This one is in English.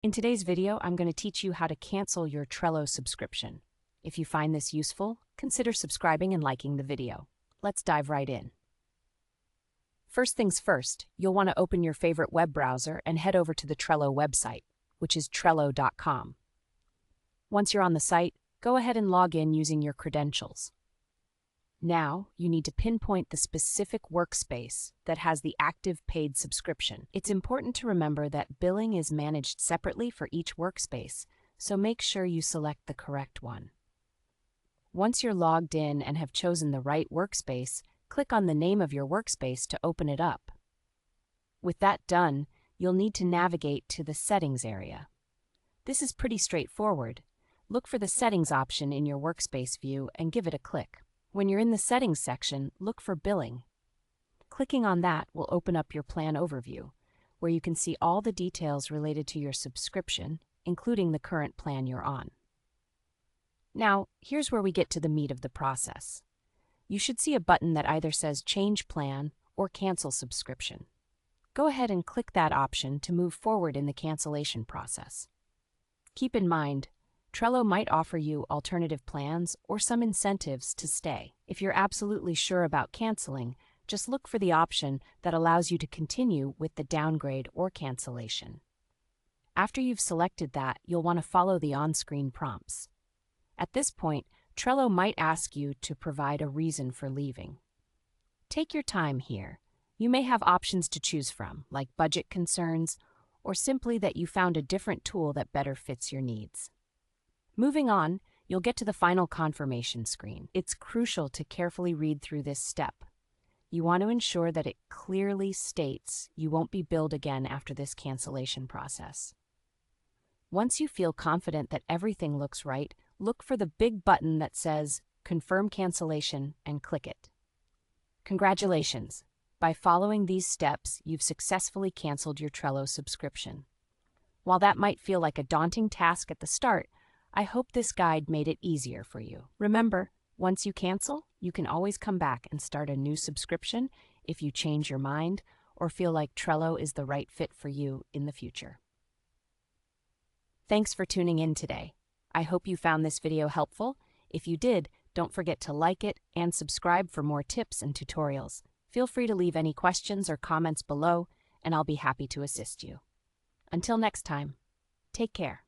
In today's video, I'm going to teach you how to cancel your Trello subscription. If you find this useful, consider subscribing and liking the video. Let's dive right in. First things first, you'll want to open your favorite web browser and head over to the Trello website, which is trello.com. Once you're on the site, go ahead and log in using your credentials. Now, you need to pinpoint the specific workspace that has the active paid subscription. It's important to remember that billing is managed separately for each workspace, so make sure you select the correct one. Once you're logged in and have chosen the right workspace, click on the name of your workspace to open it up. With that done, you'll need to navigate to the Settings area. This is pretty straightforward. Look for the Settings option in your workspace view and give it a click. When you're in the Settings section, look for Billing. Clicking on that will open up your plan overview, where you can see all the details related to your subscription, including the current plan you're on. Now, here's where we get to the meat of the process. You should see a button that either says Change Plan or Cancel Subscription. Go ahead and click that option to move forward in the cancellation process. Keep in mind, Trello might offer you alternative plans or some incentives to stay. If you're absolutely sure about canceling, just look for the option that allows you to continue with the downgrade or cancellation. After you've selected that, you'll want to follow the on-screen prompts. At this point, Trello might ask you to provide a reason for leaving. Take your time here. You may have options to choose from, like budget concerns, or simply that you found a different tool that better fits your needs. Moving on, you'll get to the final confirmation screen. It's crucial to carefully read through this step. You want to ensure that it clearly states you won't be billed again after this cancellation process. Once you feel confident that everything looks right, look for the big button that says Confirm Cancellation and click it. Congratulations! By following these steps, you've successfully canceled your Trello subscription. While that might feel like a daunting task at the start, I hope this guide made it easier for you. Remember, once you cancel, you can always come back and start a new subscription if you change your mind or feel like Trello is the right fit for you in the future. Thanks for tuning in today. I hope you found this video helpful. If you did, don't forget to like it and subscribe for more tips and tutorials. Feel free to leave any questions or comments below, and I'll be happy to assist you. Until next time, take care.